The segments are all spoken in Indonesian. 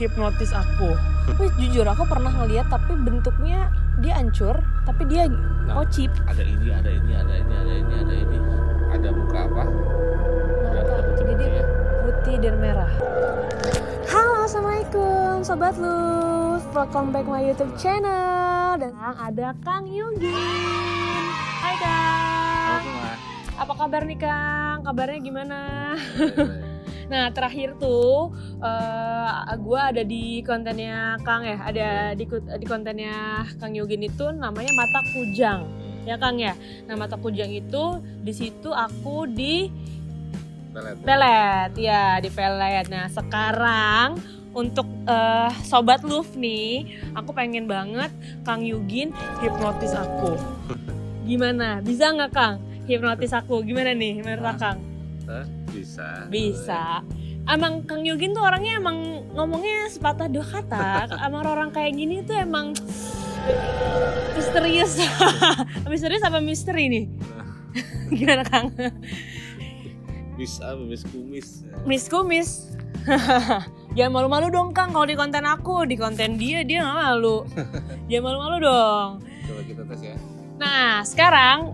hipnotis aku. Tapi jujur aku pernah ngeliat tapi bentuknya dia hancur, tapi dia kocip. Ada ini. Ada muka apa? Ada Jadi putih-putih ya. putih dan merah. Halo, assalamualaikum sobat Luf, welcome back my YouTube channel. Dan ada Kang Yugin. Hai Kang. Apa kabar nih Kang? Kabarnya gimana? Nah terakhir tuh gue ada di kontennya Kang ya, ada di kontennya Kang Yugin itu namanya Mata Kujang, ya Kang ya. Nah Mata Kujang itu di situ aku di pelet ya, di pelet. Nah sekarang untuk sobat Luf nih, aku pengen banget Kang Yugin hipnotis aku. Gimana? Bisa nggak Kang? Hipnotis aku gimana nih menurut Kang? Bisa. Emang Kang Yugin tuh orangnya emang ngomongnya sepatah dua kata. Emang orang kayak gini tuh emang misterius. Misterius apa misteri nih? Gimana Kang? Mis kumis. Miss kumis. Jangan malu-malu dong Kang kalau di konten aku, di konten dia nggak malu. Jangan malu-malu dong. Coba kita tes ya. Nah sekarang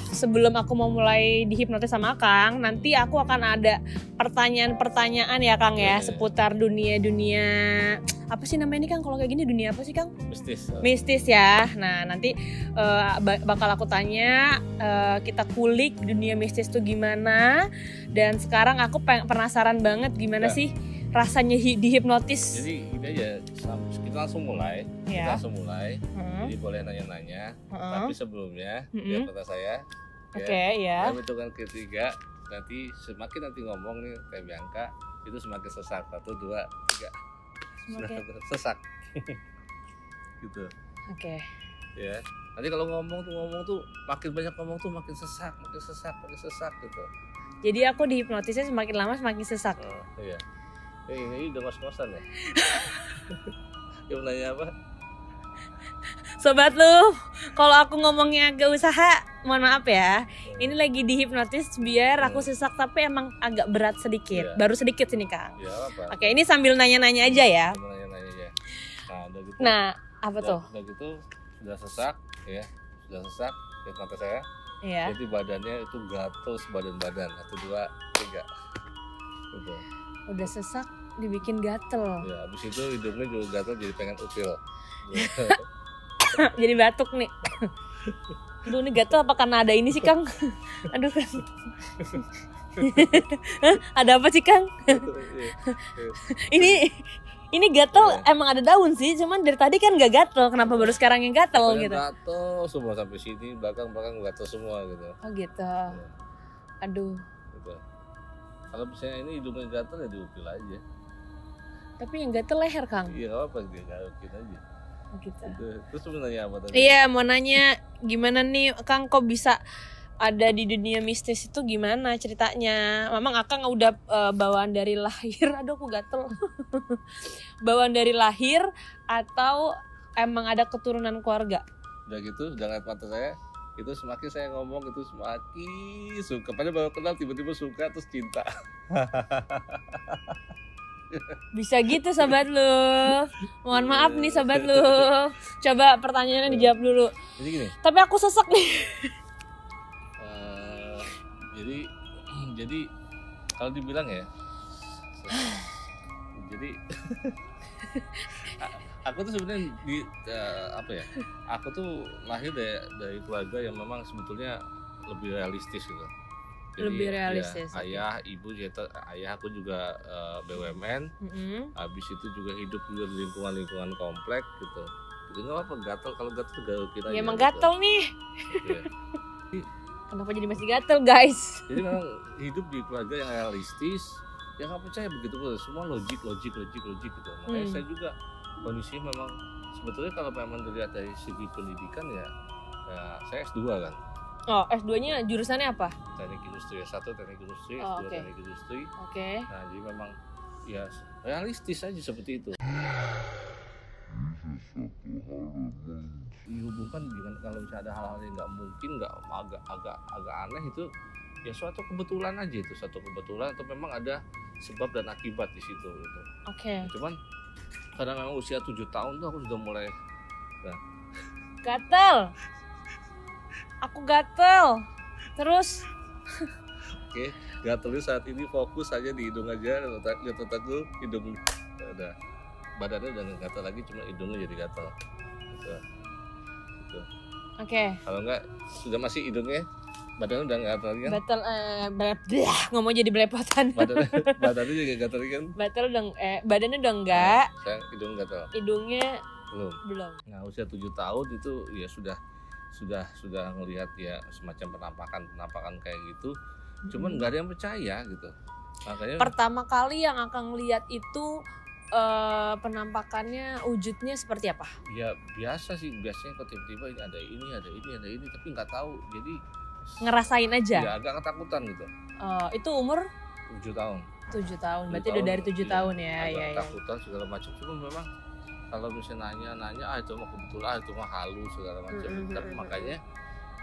sebelum aku mau mulai dihipnotis sama Kang, nanti aku akan ada pertanyaan-pertanyaan ya Kang ya, seputar dunia apa sih namanya ini Kang, kalau kayak gini dunia apa sih Kang? Mistis ya. Nah nanti bakal aku tanya, kita kulik dunia mistis tuh gimana. Dan sekarang aku penasaran banget gimana sih rasanya dihipnotis. Jadi ini aja, kita langsung mulai. Ya. Jadi boleh nanya-nanya. Tapi sebelumnya, biar kata saya. Ya. Dalam hitungan ketiga, nanti semakin ngomong nih Teh Bianca, itu semakin sesak. 1, 2, 3. Semakin sesak. Gitu. Oke. Ya. Nanti kalau ngomong tuh makin banyak ngomong tuh makin sesak gitu. Jadi aku dihipnotisnya semakin lama semakin sesak. Iya. Ini udah ngos-ngosan ya. Yang nanya apa? Sobat Luf, kalau aku ngomongnya agak usaha, mohon maaf ya. Ini lagi dihipnotis biar aku sesak, tapi emang agak berat sedikit. Baru sedikit sini Kang. Ya, apa? Oke, ini sambil nanya-nanya aja ya. Nanya-nanya aja. Nah, udah gitu. Nah, apa tuh? Udah gitu, sudah sesak ya. Sudah sesak, lihat mata saya. Iya. Jadi badannya itu gatel sebadan-badan. 1, 2, 3. Gitu. Udah sesak dibikin gatel. Ya, habis itu hidungnya juga gatel jadi pengen upil. Jadi batuk nih. Aduh ini gatel apa karena ada ini sih Kang? Aduh kan. Ada apa sih Kang? Ini gatel emang ada daun sih, cuman dari tadi kan gak gatel. Kenapa baru sekarang yang gatel gitu? Gatel semua sampai sini, belakang gatel semua gitu. Oh gitu. Aduh. Gitu. Kalau misalnya ini hidungnya gatel ya diupil aja. Tapi yang gatel leher Kang. Iya nggak apa-apa, dia gatel aja. Oh gitu. Terus sebenarnya apa tadi? Iya mau nanya gimana nih Kang kok bisa ada di dunia mistis itu, gimana ceritanya? Memang Akang udah bawaan dari lahir. Aduh aku gatel. Bawaan dari lahir atau emang ada keturunan keluarga? Udah gitu, jangan lihat mata saya. Itu semakin saya ngomong itu semakin suka. Padahal baru kenal tiba-tiba suka terus cinta. Bisa gitu sobat lu. Mohon maaf nih sobat lu. Coba pertanyaannya dijawab dulu. Jadi gini. Tapi aku sesak nih. Jadi kalau dibilang ya. Jadi aku tuh sebenarnya aku tuh lahir dari keluarga yang memang sebetulnya lebih realistis gitu. Jadi, lebih realistis. Ya, ayah, ibu, ayah aku juga BUMN. Habis itu juga hidup juga di lingkungan komplek gitu. Jadi nggak apa gatel, kalau gatel kita. Ya emang gatel nih. Okay. Kenapa jadi masih gatel guys? Jadi memang hidup di keluarga yang realistis. Ya nggak percaya begitu pun, semua logik gitu. Makanya saya juga kondisinya memang sebetulnya kalau memang dilihat dari segi pendidikan ya saya S2 kan. Oh, S2-nya jurusannya apa? Teknik industri, S1 teknik industri, S2 teknik industri. Oke. Nah, jadi memang ya realistis aja seperti itu. Dihubungkan dengan kalau misalnya ada hal-hal yang nggak mungkin, nggak agak aneh itu ya suatu kebetulan aja, itu suatu kebetulan atau memang ada sebab dan akibat di situ gitu. Oke. Cuman Karena memang usia 7 tahun tuh aku sudah mulai Gatel. Aku gatel. Terus oke, gatelnya saat ini fokus aja di hidung aja, lihat otak lu, hidung udah, badannya udah nggak gatel lagi, cuma hidungnya jadi gatel. Gitu. Oke. Kalau enggak, sudah masih hidungnya, badannya udah nggak gatel lagi kan? Gatel ngomong jadi belepotan. Badannya juga gatel lagi kan? Badannya udah enggak. Saya hidung gatel. Hidungnya belum. Nah, usia 7 tahun itu ya sudah ngelihat ya semacam penampakan kayak gitu. Cuman nggak ada yang percaya gitu. Makanya pertama kali yang akan lihat itu penampakannya wujudnya seperti apa? ya biasanya kok tiba-tiba ada ini tapi nggak tahu, jadi Ngerasain aja? ya agak ketakutan gitu. Itu umur 7 tahun 7 tahun, berarti udah dari 7 tahun ya. agak ketakutan segala macam. Cuman memang kalau misalnya nanya itu mah kebetulan, itu mah halus segala macam. Tapi makanya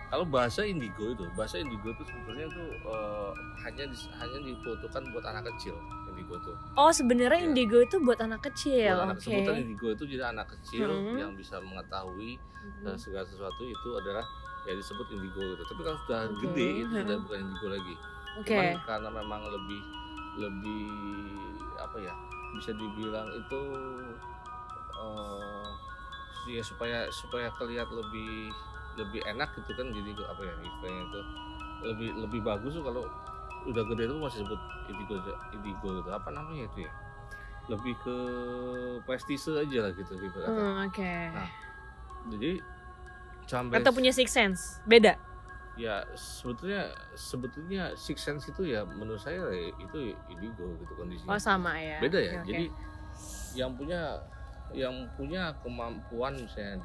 kalau bahasa indigo itu sebetulnya tuh hanya dibutuhkan buat anak kecil. Indigo tuh. Oh, sebenarnya indigo itu buat anak kecil. Oke. Sebutan indigo itu jadi anak kecil yang bisa mengetahui segala sesuatu itu adalah ya disebut indigo gitu. Tapi kalau sudah gede itu sudah bukan indigo lagi. Cuman karena memang lebih apa ya, bisa dibilang itu ya supaya kelihatan lebih enak gitu kan, jadi apa ya istilahnya itu lebih bagus tuh kalau udah gede itu masih sebut indigo gitu, apa namanya itu ya, lebih ke prestise aja lah gitu Oke. Nah, jadi sampai atau punya six sense beda ya, sebetulnya six sense itu ya menurut saya itu indigo gitu kondisinya. Oh, sama ya, beda ya. Okay. Jadi yang punya kemampuan misalnya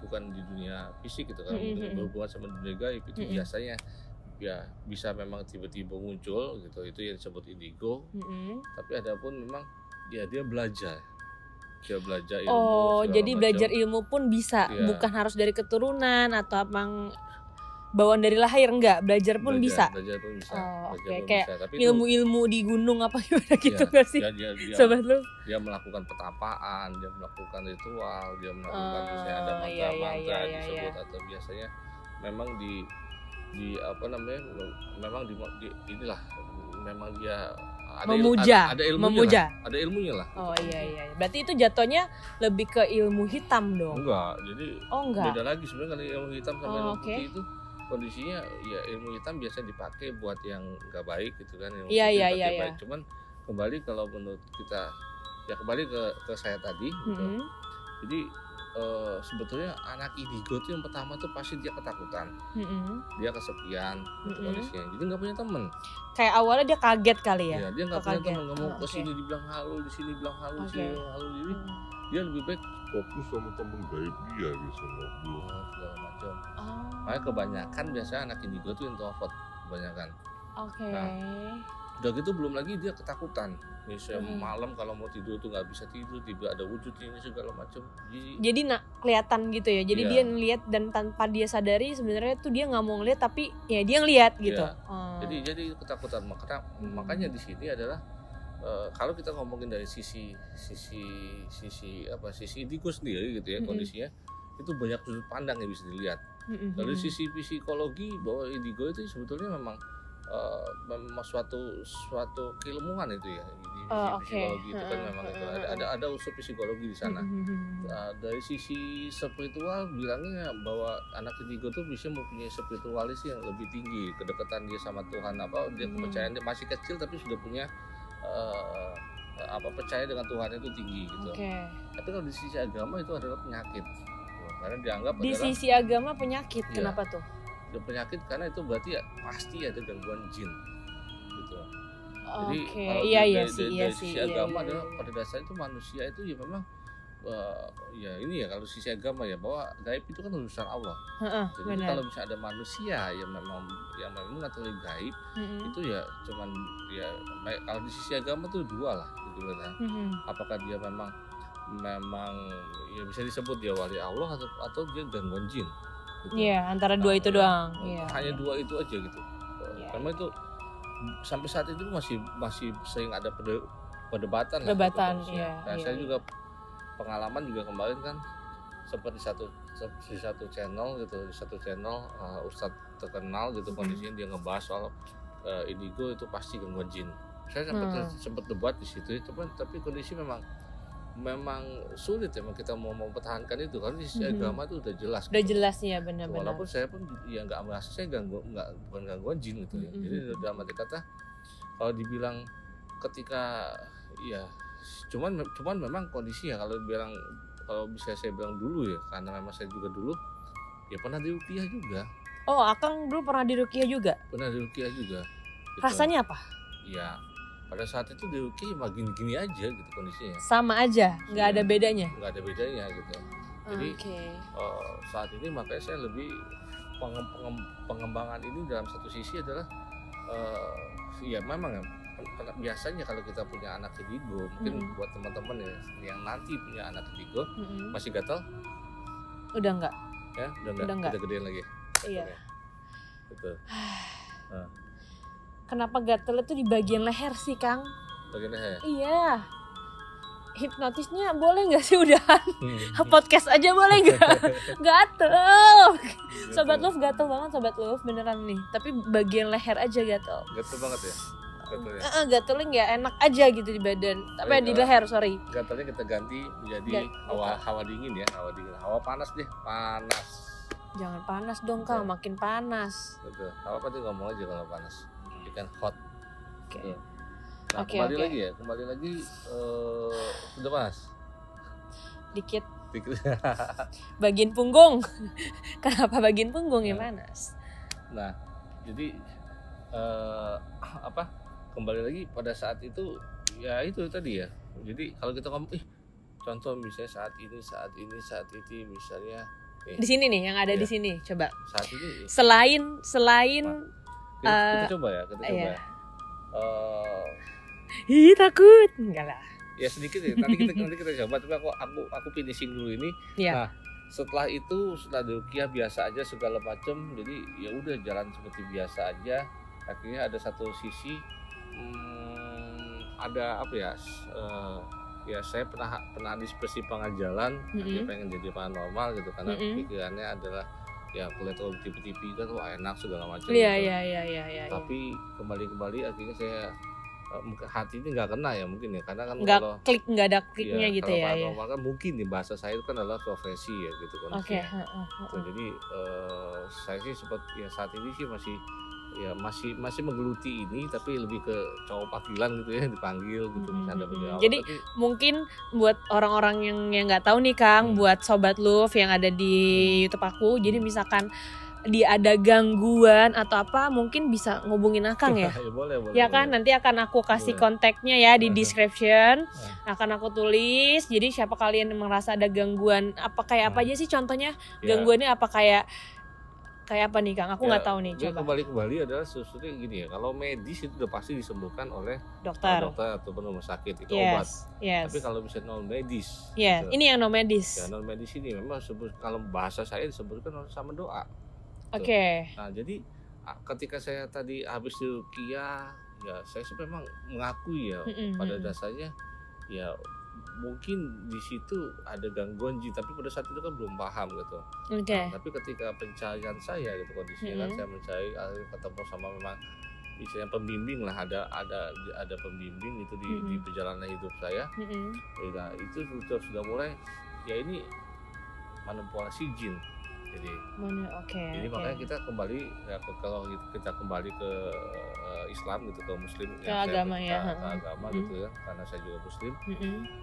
bukan di dunia fisik gitu kan, berhubungan sama dunia gaib itu biasanya ya bisa memang tiba-tiba muncul gitu, itu yang disebut indigo. Tapi ada pun memang dia belajar ilmu. Oh, jadi macam. belajar ilmu pun bisa, bukan harus dari keturunan atau emang bawaan dari lahir, enggak, belajar pun bisa. Oh, oke. Kayak ilmu-ilmu di gunung apa gimana gitu nggak sih? Sobat lu? Dia melakukan petapaan, dia melakukan ritual, dia melakukan misalnya ada mantra-mantra disebut, atau biasanya memang di apa namanya? Memang di inilah memang dia ada ilmunya lah. Oh iya. Berarti itu jatuhnya lebih ke ilmu hitam dong? Enggak, jadi beda lagi sebenarnya. Kalau ilmu hitam sama ilmu putih itu kondisinya ya, ilmu hitam biasa dipakai buat yang nggak baik gitu kan, ilmu putih baik. Cuman kembali kalau menurut kita ya kembali ke saya tadi gitu. Jadi sebetulnya anak indigo tuh yang pertama tuh pasti dia ketakutan, dia kesepian gitu kondisinya, jadi nggak punya temen. Kayak awalnya dia kaget kali ya? Iya, dia nggak punya temen, nggak mau kesini dibilang halo, di sini bilang halo, sini halo, jadi dia lebih baik fokus sama temen gaib dia, bisa ngobrol segala macam. Makanya kebanyakan biasanya anak indigo tuh introvert kebanyakan. Nah, udah gitu belum lagi dia ketakutan. Misalnya malam kalau mau tidur tuh nggak bisa tidur, tiba ada wujud ini segala macam. Jadi kelihatan gitu ya. Jadi dia ngelihat dan tanpa dia sadari sebenarnya tuh dia nggak mau ngeliat, tapi ya dia ngelihat gitu. Jadi ketakutan. Makanya di sini adalah kalau kita ngomongin dari sisi indigo sendiri gitu ya, kondisinya itu banyak sudut pandang yang bisa dilihat. Dari sisi psikologi bahwa indigo itu sebetulnya memang suatu keilmuan itu ya, psikologi itu kan memang itu ada unsur psikologi di sana. Dari sisi spiritual bilangnya bahwa anak indigo tuh bisa mempunyai spiritualis yang lebih tinggi, kedekatan dia sama Tuhan, dia kepercayaan dia masih kecil tapi sudah punya percaya dengan Tuhan itu tinggi gitu. Tapi kalau di sisi agama itu adalah penyakit, karena dianggap di sisi agama penyakit. Kenapa tuh? Penyakit karena itu berarti ya pasti ada gangguan jin gitu. Jadi dari sisi agama adalah pada dasarnya itu manusia itu ya memang ya ini ya, kalau sisi agama ya bahwa gaib itu kan urusan Allah. Jadi kalau bisa ada manusia yang memang mengetahui gaib, itu ya cuman ya kalau di sisi agama tuh dua lah gitu kan. Apakah dia memang ya bisa disebut dia wali Allah atau dia gangguan jin. Iya, antara dua itu doang. Hanya dua itu aja gitu. Karena itu sampai saat itu masih sering ada perdebatan. Iya. Saya juga pengalaman juga kemarin kan seperti di satu channel gitu, ustadz terkenal gitu, kondisinya dia ngebahas soal indigo itu pasti gangguan jin. Saya sempat debat di situ, tapi kondisi memang sulit ya kita mau mempertahankan itu karena di sisi agama itu udah jelas. Udah gitu. Jelas ya, benar-benar. Walaupun saya pun ya nggak merasa saya bukan gangguan jin gitu ya. Jadi dalam arti kata kalau dibilang ketika ya cuman memang kondisi ya kalau bisa saya bilang dulu ya, karena memang saya juga dulu ya pernah diruqyah juga. Oh, Akang dulu pernah diruqyah juga? Pernah diruqyah juga. Gitu. Rasanya apa? Ya pada saat itu diruqyah ya gini aja gitu kondisinya. Sama aja, nggak ada bedanya? Nggak ada bedanya gitu. Jadi saat ini makanya saya lebih pengembangan ini dalam satu sisi adalah ya memang biasanya kalau kita punya anak indigo, mungkin buat teman-teman ya yang nanti punya anak indigo masih gatal? Udah enggak? Ya, udah enggak. Udah gedean lagi. Iya. Betul. Kenapa gatal itu di bagian leher sih, Kang? Bagian leher? Iya. Hipnotisnya boleh nggak sih udahan? Podcast aja boleh nggak? Gatel. Sobat Love gatel banget, Sobat Love beneran nih. Tapi bagian leher aja gatel. Gatel banget ya? Gatelnya nggak enak aja gitu di badan. Tapi di leher, sorry. Gatelnya kita ganti menjadi hawa dingin ya, hawa panas deh, panas. Jangan panas dong, Kang, makin panas. Betul. Apa tuh ngomong aja kalau panas. Ikan hot. Oke. Nah, kembali lagi udah panas. Dikit. Bagian punggung. Kenapa bagian punggung yang panas? Nah, jadi kembali lagi pada saat itu ya itu tadi ya. Jadi kalau kita ngomong contoh misalnya saat ini misalnya di sini nih yang ada di sini coba. Saat ini selain kita coba ya. Takut enggak lah. Ya sedikit ya. Nanti kita coba. Tapi aku finishing dulu ini. Yeah. Nah, setelah diruqyah biasa aja segala macam. Jadi ya udah jalan seperti biasa aja. Akhirnya ada satu sisi ada apa ya? Ya saya pernah di persimpangan jalan. Dia pengen jadi paranormal gitu karena pikirannya adalah ya kulihat TV kan enak segala macam. Iya. Tapi kembali akhirnya saya hati ini nggak kena ya mungkin ya karena kan nggak ada kliknya gitu ya. Kalau paranormal kan mungkin di bahasa saya itu kan adalah profesi ya gitu kan. Oke. Jadi saya sih seperti ya saat ini sih masih menggeluti ini tapi lebih ke cowok panggilan gitu ya dipanggil gitu misalnya beliau. Jadi mungkin buat orang-orang yang nggak tahu nih Kang, buat Sobat Love yang ada di YouTube aku, jadi misalkan dia ada gangguan atau apa mungkin bisa ngubungin Akang ya. boleh. Ya kan nanti akan aku kasih kontaknya ya di description. Akan aku tulis. Jadi siapa kalian yang merasa ada gangguan apa aja sih contohnya? Gangguannya apa kayak apa nih Kang? Aku nggak tahu nih. Coba. Kembali adalah sesuatu gini ya. Kalau medis itu udah pasti disembuhkan oleh dokter ataupun rumah sakit itu obat. Tapi kalau bisa non medis. Gitu. Ini yang non medis. Ya non medis ini memang kalau bahasa saya disebutkan sama doa. Oke. Nah jadi ketika saya tadi habis diruqyah ya saya sih memang mengakui ya pada dasarnya ya mungkin di situ ada gangguan jin tapi pada saat itu kan belum paham gitu. Nah, tapi ketika pencarian saya gitu kondisinya kan saya mencari ketemu sama memang istilahnya pembimbing lah ada pembimbing itu di perjalanan hidup saya. Nah itu sudah mulai ya ini manipulasi jin. Jadi makanya kita kembali ya kalau kita kembali ke Islam gitu ke Muslim ke agama agama gitu ya karena saya juga Muslim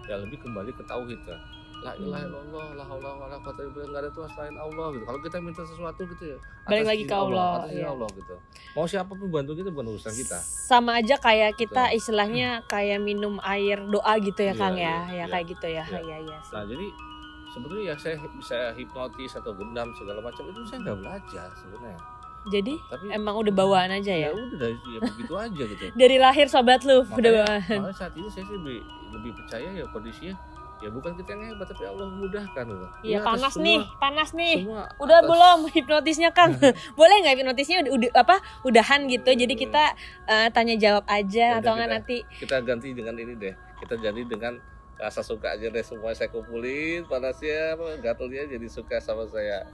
ya lebih kembali ke tauhid ya la ilaha illallah la haula wala quwwata illa billah, enggak ada Tuhan selain Allah gitu. Kalau kita minta sesuatu gitu ya balik lagi ke Allah, Allah gitu. Mau siapapun bantu kita bukan urusan kita. Sama aja kayak kita istilahnya kayak minum air doa gitu ya Kang ya kayak gitu ya. Iya. Nah jadi sebetulnya ya saya bisa hipnotis atau gendam segala macam itu saya nggak belajar sebenarnya. Jadi emang udah bawaan aja ya? Ya udah begitu aja gitu. Dari lahir Sobat Love udah bawaan. Makanya saat ini saya sih lebih percaya ya kondisinya ya bukan kita yang hebat tapi Allah memudahkan loh. Iya panas nih. Udah belum hipnotisnya Kang? Boleh nggak hipnotisnya udahan gitu? Jadi kita tanya jawab aja atau nggak nanti? Kita ganti dengan ini deh. Kita ganti dengan Rasa suka aja deh semua saya kumpulin, panasnya gatalnya jadi suka sama saya.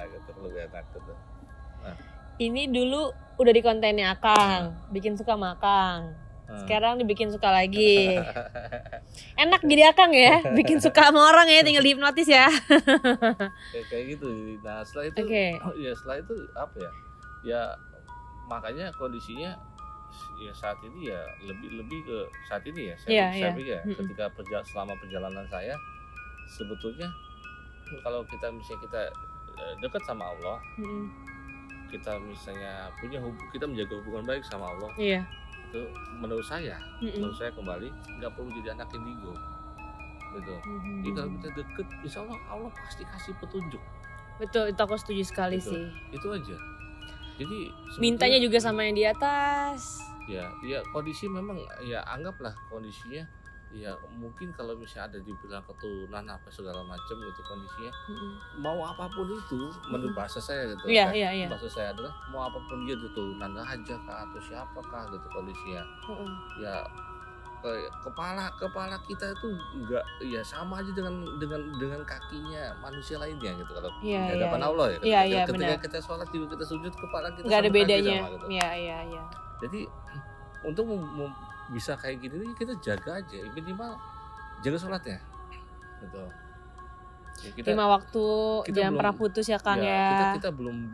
Gitu lebih enak gitu. Nah. Ini dulu udah di kontennya Akang, bikin suka sama Akang. Sekarang dibikin suka lagi. Enak jadi Akang ya, bikin suka sama orang ya, tinggal dihipnotis ya. Kayak gitu. Nah setelah itu, ya setelah itu apa ya? Ya makanya kondisinya ya saat ini ya lebih ke saat ini ya. Saya pikir ya, ketika selama perjalanan saya sebetulnya kalau kita misalnya kita dekat sama Allah, kita misalnya kita menjaga hubungan baik sama Allah. Iya. Itu menurut saya kembali nggak perlu jadi anak indigo gitu. Jadi kalau kita deket, insya Allah pasti kasih petunjuk. Betul, itu aku setuju sekali gitu. Sih. Itu aja. Jadi mintanya juga sama yang di atas. Ya kondisi memang ya anggaplah kondisinya ya mungkin kalau misalnya ada dibilang keturunan apa segala macam gitu kondisinya mau apapun itu menurut bahasa saya gitu. Iya. Bahasa saya adalah mau apapun dia keturunan raja kah atau siapakah gitu kondisinya. Ya kepala kita itu enggak ya sama aja dengan kakinya manusia lainnya gitu kalau di hadapan Allah ya. Ketika kita sholat juga kita sujud kepala kita nggak ada bedanya. Sama, gitu. Iya. Jadi untuk bisa kayak gini kita jaga aja minimal jaga sholatnya gitu. Ya, 5 waktu jangan pernah putus ya Kang ya. Kita belum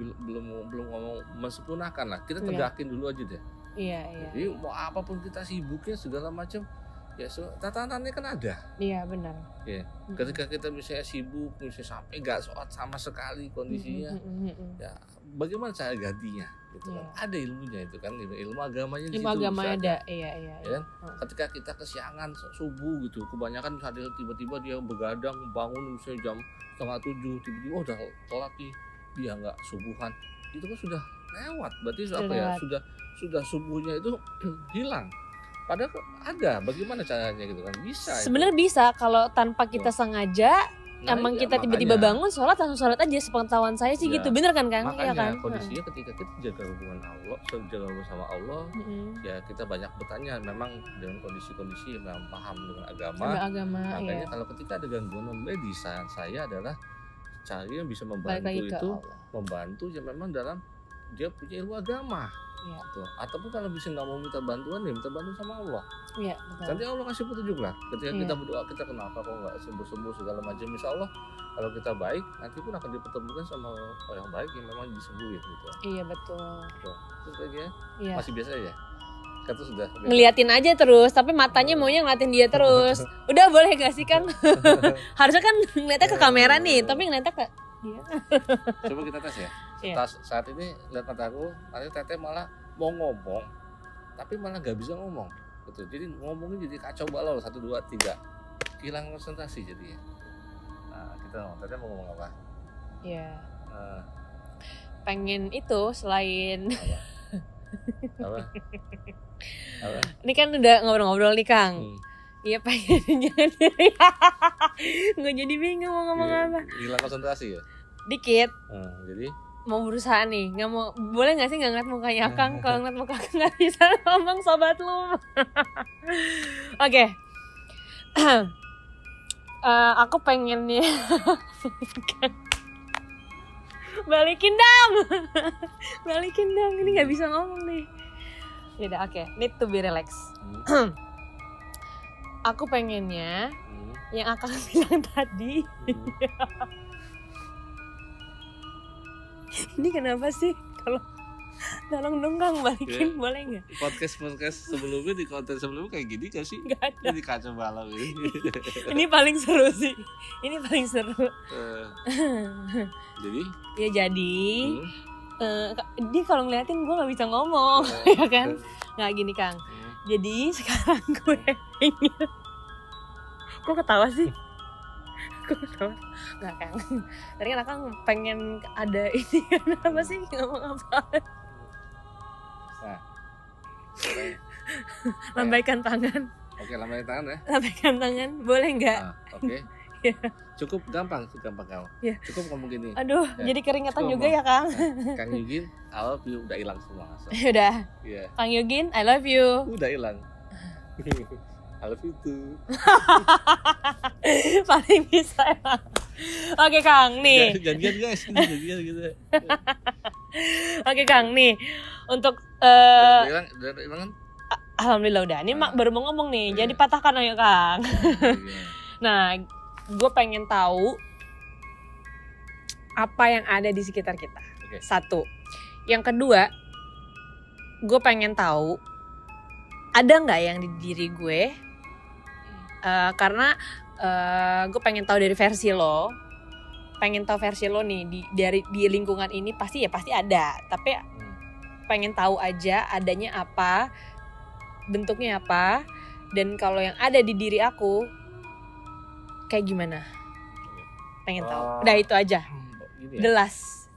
ngomong mensempurnakan lah. Kita tegakin dulu aja deh. Iya. Jadi mau apapun kita sibuknya segala macam ya tatanannya kan ada. Iya benar. Ya. Ketika kita misalnya sibuk misalnya sampai nggak sholat sama sekali kondisinya, ya bagaimana cara gantinya? Gitu kan. Ada ilmunya itu kan, ilmu agamanya di situ. Ilmu agamanya ada, iya. Ya kan? Ketika kita kesiangan subuh gitu, kebanyakan misalnya tiba-tiba dia begadang bangun misalnya jam 6:30 tiba-tiba udah telat nih, dia nggak subuhan, itu kan sudah lewat. Berarti apa ya? Sudah subuhnya itu hilang. Padahal ada, bagaimana caranya gitu kan? Bisa. Sebenarnya bisa kalau tanpa kita sengaja. Emang kita tiba-tiba bangun langsung sholat aja, sepengetahuan saya sih gitu, bener kan Kang? Makanya kan? Kondisinya ketika kita jaga hubungan Allah, jaga hubungan sama Allah, ya kita banyak bertanya memang dengan kondisi-kondisi yang memang paham dengan agama. Makanya kalau ketika ada gangguan di saya adalah cari yang bisa membantu ya memang dalam dia punya ilmu agama. Iya. Tuh. Ataupun kalau bisa nggak mau minta bantuan ya minta bantuan sama Allah. Iya betul. Nanti Allah kasih petunjuk lah. Ketika kita berdoa kita kenapa kok nggak sembuh segala macam. Insya Allah kalau kita baik nanti pun akan dipertemukan sama orang baik yang memang disembuhin gitu. Iya betul. Tuh. Terus lagi ya masih biasa ya. Kata sudah ngeliatin aja terus, tapi matanya maunya ngeliatin dia terus. Udah boleh gak sih Kang? Harusnya kan ngeliatnya ke kamera nih, tapi ngeliatnya ke dia. Coba kita tes ya. Saat ini lihat mataku, nanti Teteh malah mau ngomong, tapi malah nggak bisa ngomong, gitu. Jadi ngomongnya jadi kacau balau 1, 2, 3, hilang konsentrasi jadinya. Nah kita Teteh mau ngomong apa? Iya. Pengen itu selain. Apa? Ini kan udah ngobrol-ngobrol nih Kang. Iya pengen jangan nggak jadi bingung mau ngomong apa. Hilang konsentrasi ya? Dikit. Jadi mau berusaha nih, nggak mau, boleh nggak sih nggak ngeliat mukanya Kang? Kalau ngeliat muka Kang nggak bisa ngomong sobat lu. Oke. Aku pengennya balikin dong, ini nggak bisa ngomong nih. Yaudah oke, need to be relax. Aku pengennya yang Akang bilang tadi. Ini kenapa sih? Tolong dong Kang balikin, boleh nggak? Podcast sebelumnya di konten sebelumnya kayak gini gak sih? Nggak ada. Ini kacau balau ini. Ini paling seru sih. Ini paling seru. Jadi? Ya jadi. Dia kalau ngeliatin gue nggak bisa ngomong, ya kan? Nggak gini Kang. Jadi sekarang gue pengen. Kok ketawa sih? Nggak Kang. Tadi kan Akang pengen ada ini apa sih ngomong apa? Nah, lambaikan tangan. Oke, lambaikan tangan ya. Lambaikan tangan, boleh nggak? Oke. Ya. Cukup gampang kau. Ya. Cukup ngomong gini. Aduh, jadi keringetan juga ya Kang. Kang Yugin, I love you udah hilang semua. Udah. Iya. Kang Yugin, I love you. Udah hilang. I love you too. Paling bisa emang. Oke Kang, nih. Janjian guys, janjian gitu. Oke Kang, nih. Untuk Udah hilang kan? alhamdulillah udah. Ini baru mau ngomong nih. Iya. Jadi patahkan ayo Kang. Iya. Nah, gue pengen tahu apa yang ada di sekitar kita. Oke. Satu. Yang kedua, gue pengen tahu ada nggak yang di diri gue, karena gue pengen tahu dari versi lo. Pengen tahu versi lo nih di lingkungan ini pasti ada. Tapi pengen tahu aja adanya apa, bentuknya apa, dan kalau yang ada di diri aku kayak gimana? Pengen tahu. Udah itu aja. Gini ya. Jelas.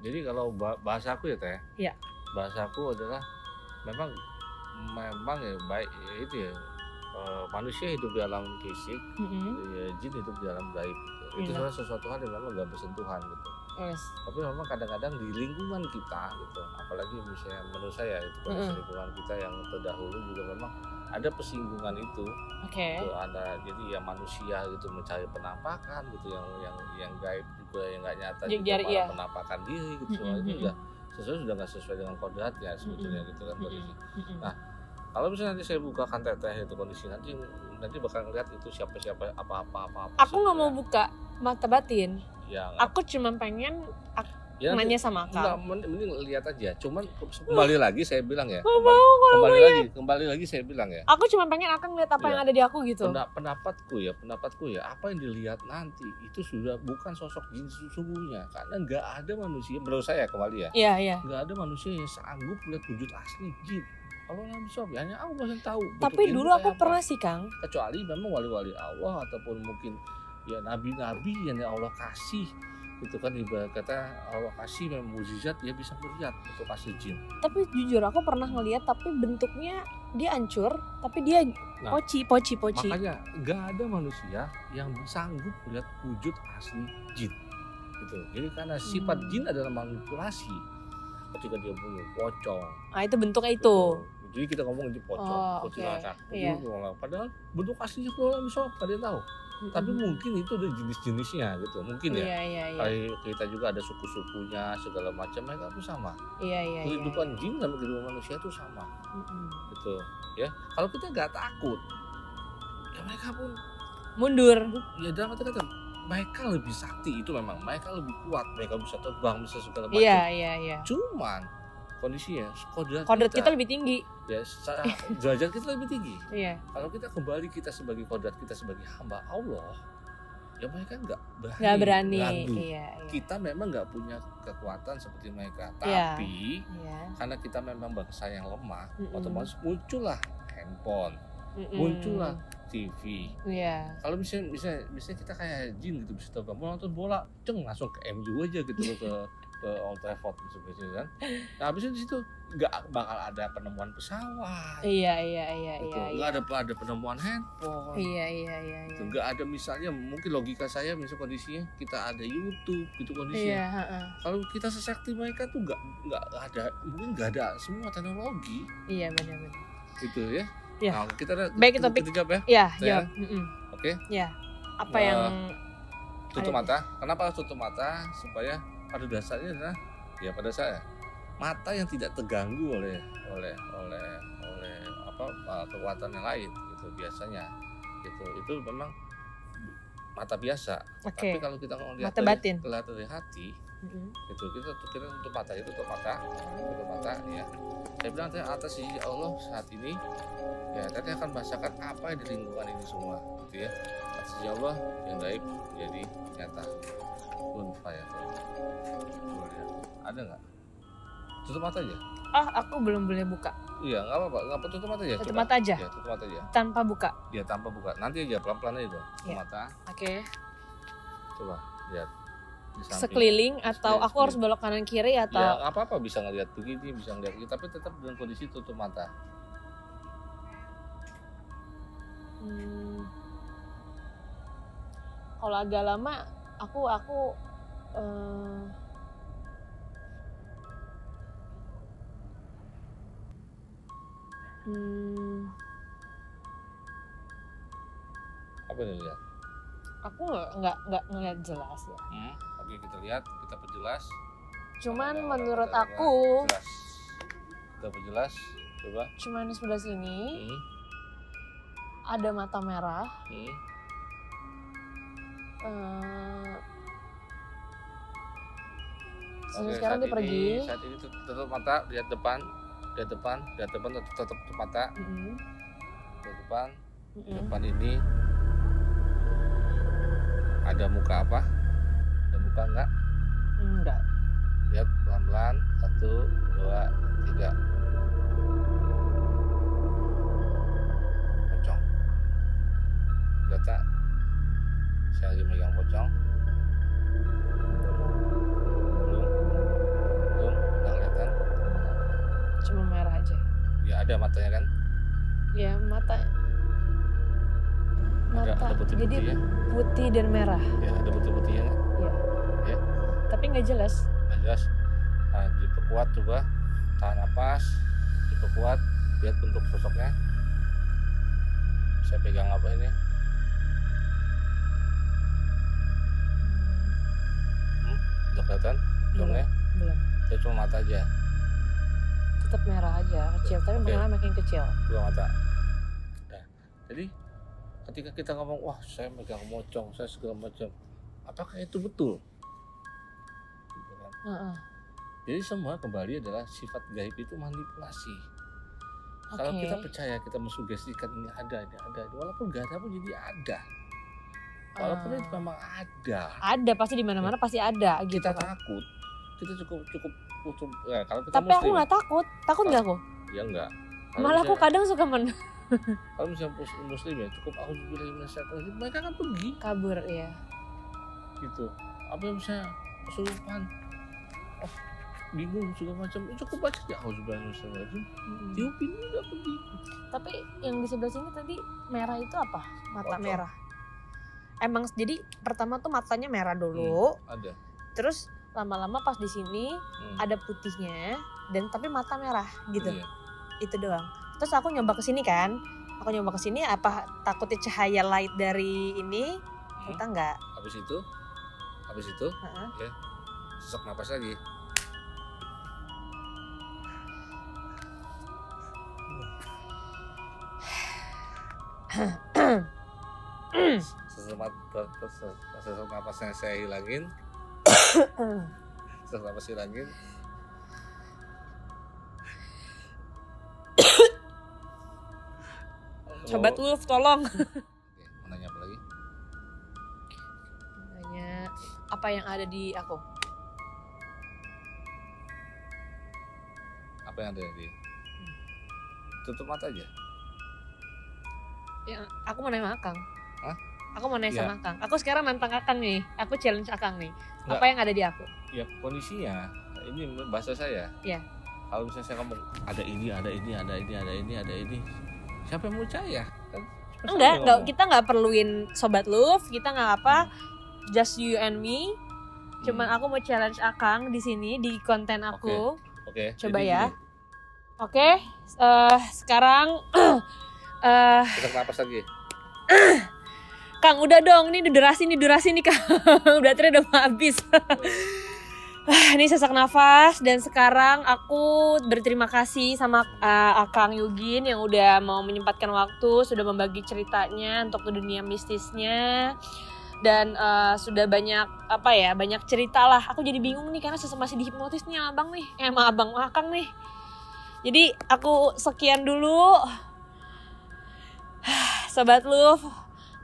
Jadi kalau bahasa aku ya Teh. Iya. Bahasa aku adalah memang ya baik ya itu ya, manusia hidup di alam fisik, ya, jin hidup di alam gaib gitu. Itu sebenarnya sesuatu hal yang memang gak bersentuhan gitu. Yes. Tapi memang kadang-kadang di lingkungan kita gitu, apalagi misalnya menurut saya itu kondisi lingkungan kita yang terdahulu juga memang ada persinggungan itu. Oke. Gitu, ada jadi ya manusia gitu mencari penampakan gitu, yang gaib juga yang nggak nyata juga malah menampakkan diri gitu. Itu sudah nggak sesuai dengan kodratnya sebetulnya gitu kan kondisi. Nah, kalau misalnya nanti saya bukakan teteh itu kondisi nanti bakal ngeliat itu siapa apa. Aku nggak mau buka mata batin. Ya, aku cuma pengen nanya sama Kang. Mending lihat aja. Cuman kembali lagi saya bilang ya. Kembali lagi saya bilang ya. Aku cuma pengen akan lihat apa yang ada di aku gitu. Pendapatku ya, apa yang dilihat nanti itu sudah bukan sosok jin sesungguhnya, karena nggak ada manusia, menurut saya kembali ya. Iya. Nggak ada manusia yang sanggup melihat wujud asli jin. Kalau Nabi Sob, hanya Allah yang tahu. Tapi dulu aku pernah sih Kang. Kecuali memang wali-wali Allah ataupun mungkin ya nabi-nabi yang Allah kasih. Itu kan ibarat kata Allah kasih memang mukjizat, dia bisa melihat untuk kasih jin. Tapi jujur aku pernah ngeliat, tapi bentuknya dia hancur, tapi dia poci. Makanya nggak ada manusia yang sanggup melihat wujud asli jin. Gitu. Jadi karena sifat jin adalah manipulasi. Ketika dia punya pocong. Ah itu bentuknya itu. Jadi kita ngomong di pocong, padahal bentuk aslinya kalau bisa pada tahu. Tapi mungkin itu ada jenis-jenisnya gitu, mungkin ya. Iya. Kayak kita juga ada suku-sukunya segala macam, mereka itu sama. Iya. Kehidupan jin sama kehidupan manusia itu sama. Gitu ya. Kalau kita nggak takut, ya mereka pun mundur. Ya dalam kata mereka lebih sakti, itu memang mereka lebih kuat, mereka bisa terbang, bisa segala macam. Iya. Cuman kondisinya kodrat kita lebih tinggi. Ya, derajat kita lebih tinggi. Iya. Kalau kita kembali kita sebagai kodrat kita sebagai hamba Allah, ya mereka nggak berani. Iya. Kita memang nggak punya kekuatan seperti mereka, tapi karena kita memang bangsa yang lemah, otomatis muncullah handphone, muncullah TV. Iya. Kalau bisa kita kayak jin gitu, bisa terbang, mau nonton bola, langsung ke MU aja gitu ke Old Trafford gitu kan. Nah, habis itu di situ nggak bakal ada penemuan pesawat. Iya. Nggak ada penemuan handphone. Iya. Nggak ada misalnya, mungkin logika saya misal kondisinya kita ada YouTube gitu kondisinya. Iya. Kalau kita sesakti mereka tuh nggak ada, mungkin nggak ada semua teknologi. Iya benar. Gitu ya. Iya. Nah, kita ada baik topik jawab ya. Iya, jawab. Oke. Ya. Apa yang tutup mata? Kenapa harus tutup mata? Supaya pada dasarnya adalah ya pada saya mata yang tidak terganggu oleh kekuatan yang lain gitu biasanya gitu. Itu memang mata biasa. Tapi kalau kita mau lihat dari hati itu kita tutup mata ya. Saya bilang atas sisi Allah saat ini ya nanti akan merasakan apa yang di lingkungan ini semua gitu ya. Atas sisi Allah yang gaib jadi nyata. Ada nggak? Tutup mata aja. Aku belum boleh buka. Iya, nggak apa-apa. Nggak apa, tutup mata aja. Tutup mata aja. Ya, tutup mata aja. Tanpa buka. Ya, tanpa buka. Nanti aja pelan-pelan aja tuh. Tutup mata. Oke. Coba lihat. Sekeliling atau aku harus belok kanan kiri atau? Ya, apa-apa bisa ngelihat begini, bisa ngelihat begini, tapi tetap dengan kondisi tutup mata. Kalau agak lama, aku Apa yang lihat? Aku nggak ngeliat jelas ya. Oke, kita lihat, kita perjelas. Cuman Ada menurut orang aku, jelas. Kita perjelas, coba. cuman di sebelah sini ada mata merah. Sekarang dia pergi. Saat ini tutup mata, lihat depan, tutup mata. Lihat depan, depan ini ada muka apa? Ada muka enggak? Enggak. Lihat pelan-pelan, 1, 2, 3. Pocong. Lihat tak? Saya lagi megang pocong. Belum, nggak kelihatan. Cuma merah aja. Ya ada matanya kan? Ya mata. Ada putih-putih jadi ya? putih dan merah. Ya ada putih-putihnya kan? Ya. Ya. Tapi nggak jelas. Nggak jelas. Nah, diperkuat coba, tahan napas, diperkuat, lihat bentuk sosoknya. Saya pegang apa ini? Udah kelihatan? Pocongnya? Belum. Itu cuma mata aja. Tetap merah aja, kecil. Tapi makin makin kecil. Dua mata. Nah, jadi ketika kita ngomong, wah saya megang pocong, saya segala macam, apakah itu betul? Gitu kan? Jadi semua kembali adalah sifat gaib itu manipulasi. Kalau kita percaya, kita mensugestikan ini ada, walaupun gak ada pun jadi ada. Walaupun itu memang ada. Ada pasti di mana-mana pasti ada. Gitu Kita kan. takut, kita cukup ya, kalau kita Tapi muslim, aku nggak takut nggak aku? ya enggak. Malah aku kadang suka Kalau misalnya muslim ya cukup aku bilang mereka kan pergi kabur ya. gitu. Apa yang misalnya kesurupan, bingung segala macam, cukup baca ya aku bilang tiupin udah pergi. Tapi yang di sebelah sini tadi merah itu apa? Mata Pocong. merah. Emang jadi pertama tuh matanya merah dulu. Ada. Terus lama-lama pas di sini ada putihnya dan tapi mata merah gitu. Iya. Itu doang. Terus aku nyoba ke sini kan. Aku nyoba ke sini apa takutnya cahaya light dari ini? Kita enggak. Habis itu ya, sesak napas lagi. Sesak napasnya saya hilangin. Sesak napas hilangin. Sobat Wolf tolong. Oke, mau nanya apa lagi? Nanya apa yang ada di aku? Apa yang ada di? Tutup mata aja. Ya, aku mau nanya sama Akang. Hah? Aku mau nanya Ya. sama Akang. Aku sekarang nantang Akang nih. Aku challenge Akang nih. Nggak. Apa yang ada di aku? Ya kondisinya, ini bahasa saya. Iya. Kalau misalnya saya ngomong ada ini, siapa yang mau percaya? Kan cuma saya Enggak, yang ngomong. kita nggak perluin Sobat Love, kita nggak apa, just you and me. Cuman aku mau challenge Akang di sini di konten aku. Oke. Coba jadi ya. gini, Oke, sekarang sesak napas lagi. Kang udah dong, ini durasi nih Kang. Baterai udah mau habis. Ini sesak nafas dan sekarang aku berterima kasih sama Akang Yugin yang udah mau menyempatkan waktu, sudah membagi ceritanya untuk ke dunia mistisnya dan sudah banyak banyak cerita lah. Aku jadi bingung nih karena masih dihipnotis nih abang nih, sama abang Akang nih. Jadi aku sekian dulu. Sobat Love,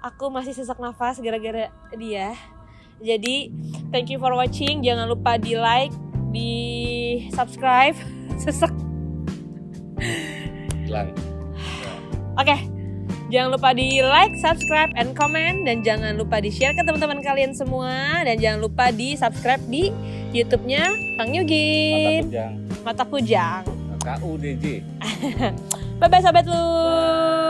aku masih sesak nafas gara-gara dia. Jadi thank you for watching. Jangan lupa di like, di subscribe. Sesak. Hilang. Oke. Jangan lupa di like, subscribe, and comment. Dan jangan lupa di share ke teman-teman kalian semua. Dan jangan lupa di subscribe di YouTube-nya Kang Yugin. Mata kujang. Mata Kujang. KUDJ. Bye-bye Sobat Love.